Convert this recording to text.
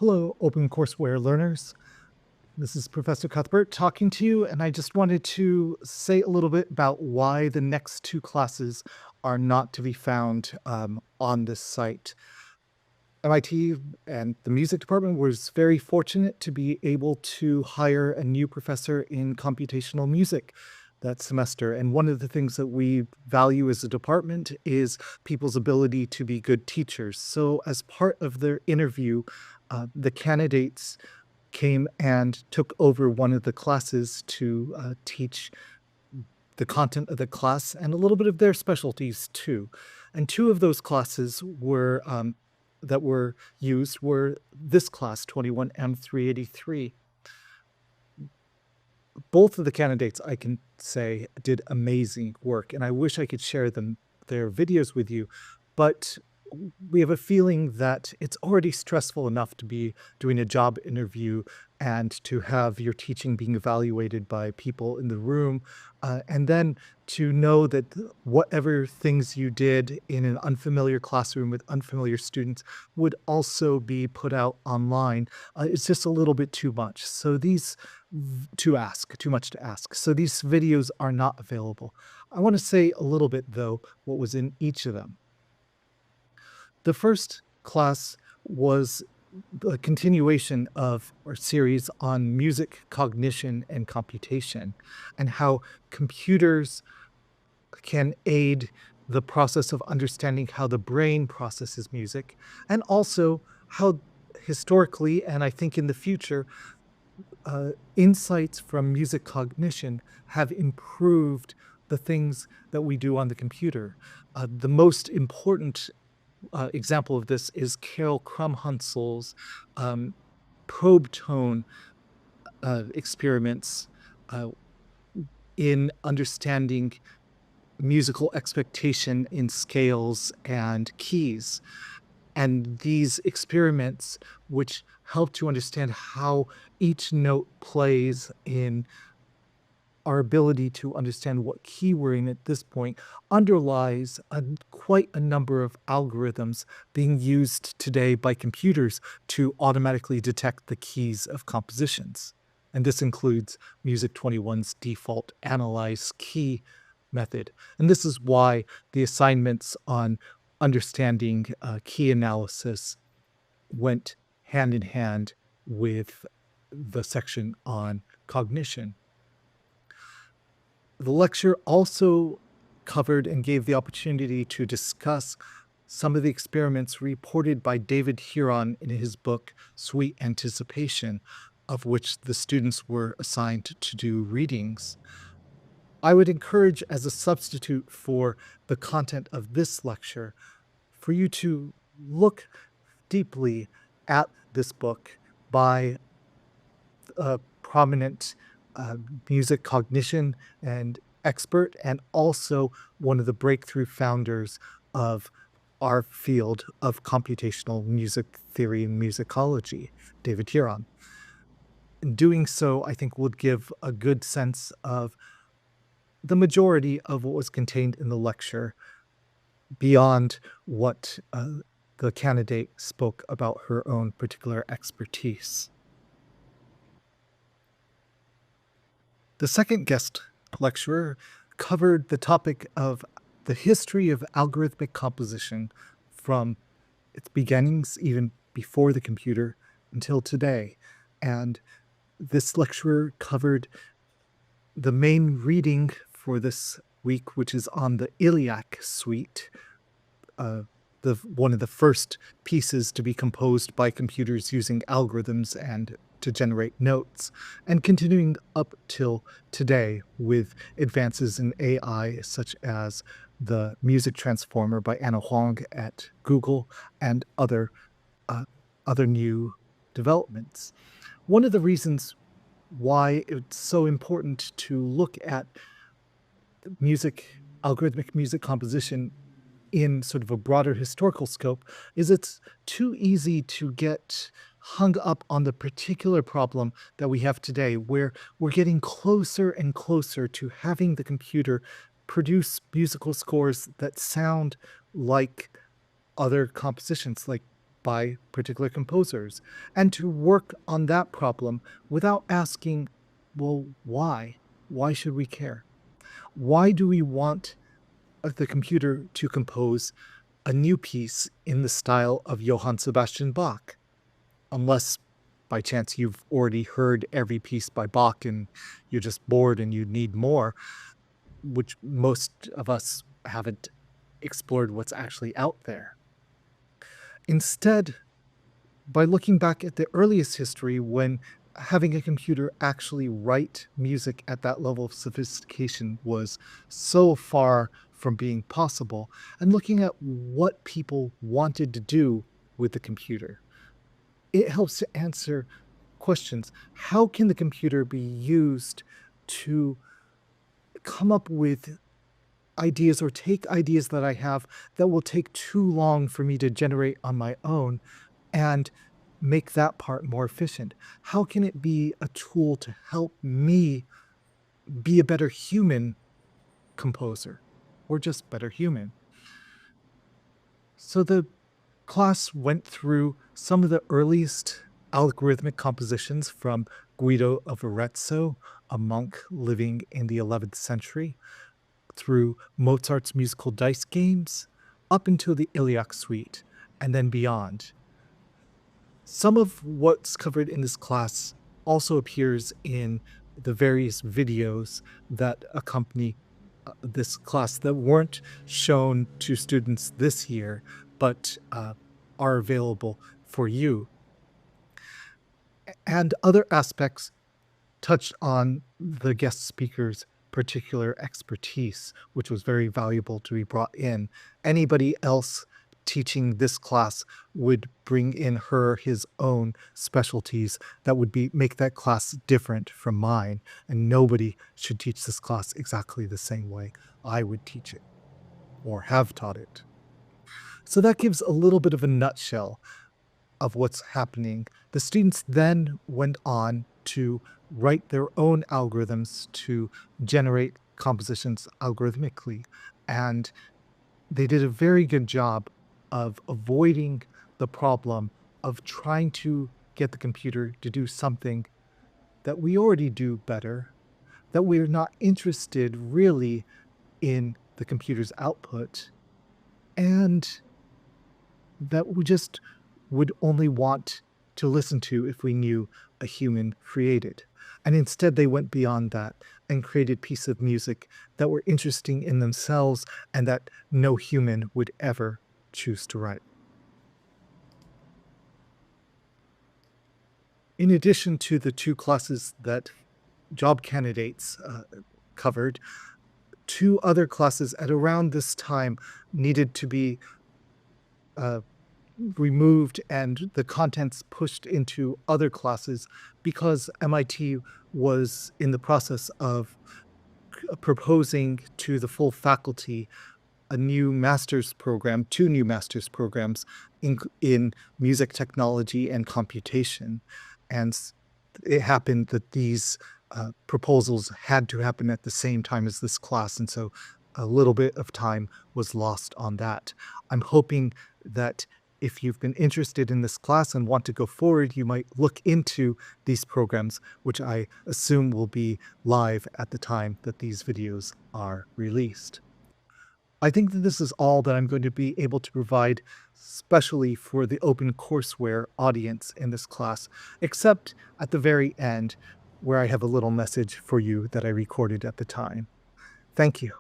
Hello, OpenCourseWare learners. This is Professor Cuthbert talking to you, and I just wanted to say a little bit about why the next two classes are not to be found on this site. MIT and the music department was very fortunate to be able to hire a new professor in computational music that semester. And one of the things that we value as a department is people's ability to be good teachers. So as part of their interview, the candidates came and took over one of the classes to teach the content of the class and a little bit of their specialties too. And two of those classes were that were used were this class, 21M383. Both of the candidates, I can say, did amazing work, and I wish I could share their videos with you, but we have a feeling that it's already stressful enough to be doing a job interview and to have your teaching being evaluated by people in the room, and then to know that whatever things you did in an unfamiliar classroom with unfamiliar students would also be put out online. It's just a little bit too much. So too much to ask. So these videos are not available. I want to say a little bit, though, what was in each of them. The first class was a continuation of our series on music, cognition, and computation, and how computers can aid the process of understanding how the brain processes music, and also how historically, and I think in the future, insights from music cognition have improved the things that we do on the computer. The most important example of this is Carol Krumhunsel's probe tone experiments in understanding musical expectation in scales and keys. And these experiments, which help to understand how each note plays in our ability to understand what key we're in at this point, underlies quite a number of algorithms being used today by computers to automatically detect the keys of compositions. And this includes Music 21's default analyze key method. And this is why the assignments on understanding key analysis went hand in hand with the section on cognition. The lecture also covered and gave the opportunity to discuss some of the experiments reported by David Huron in his book, Sweet Anticipation, of which the students were assigned to do readings. I would encourage, as a substitute for the content of this lecture, for you to look deeply at this book by a prominent music cognition and expert, and also one of the breakthrough founders of our field of computational music theory and musicology, David Huron. In doing so, I think would give a good sense of the majority of what was contained in the lecture beyond what the candidate spoke about her own particular expertise. The second guest lecturer covered the topic of the history of algorithmic composition from its beginnings, even before the computer, until today. And this lecturer covered the main reading for this week, which is on the Iliac suite, one of the first pieces to be composed by computers using algorithms and to generate notes, and continuing up till today with advances in AI, such as the Music Transformer by Anna Huang at Google and other new developments. One of the reasons why it's so important to look at algorithmic music composition in sort of a broader historical scope is it's too easy to get hung up on the particular problem that we have today, where we're getting closer and closer to having the computer produce musical scores that sound like other compositions, like by particular composers, and to work on that problem without asking, well, why? Why should we care? Why do we want the computer to compose a new piece in the style of Johann Sebastian Bach? Unless by chance you've already heard every piece by Bach and you're just bored and you need more, which most of us haven't explored what's actually out there. Instead, by looking back at the earliest history when having a computer actually write music at that level of sophistication was so far from being possible, and looking at what people wanted to do with the computer, it helps to answer questions. How can the computer be used to come up with ideas or take ideas that I have that will take too long for me to generate on my own and make that part more efficient? How can it be a tool to help me be a better human composer or just better human? So the class went through some of the earliest algorithmic compositions from Guido of Arezzo, a monk living in the 11th century, through Mozart's musical dice games, up until the Iliac Suite, and then beyond. Some of what's covered in this class also appears in the various videos that accompany this class that weren't shown to students this year, but are available for you. And other aspects touched on the guest speaker's particular expertise, which was very valuable to be brought in. Anybody else teaching this class would bring in his own specialties that would make that class different from mine, and nobody should teach this class exactly the same way I would teach it or have taught it. So that gives a little bit of a nutshell of what's happening. The students then went on to write their own algorithms to generate compositions algorithmically, and they did a very good job of avoiding the problem of trying to get the computer to do something that we already do better, that we're not interested really in the computer's output, and that we just would only want to listen to if we knew a human created. And instead, they went beyond that and created pieces of music that were interesting in themselves and that no human would ever choose to write. In addition to the two classes that job candidates covered, two other classes at around this time needed to be removed and the contents pushed into other classes because MIT was in the process of proposing to the full faculty a new master's program, two new master's programs in music technology and computation. And it happened that these proposals had to happen at the same time as this class. And so a little bit of time was lost on that. I'm hoping that if you've been interested in this class and want to go forward, you might look into these programs, which I assume will be live at the time that these videos are released. I think that this is all that I'm going to be able to provide, especially for the open courseware audience in this class, except at the very end, where I have a little message for you that I recorded at the time. Thank you.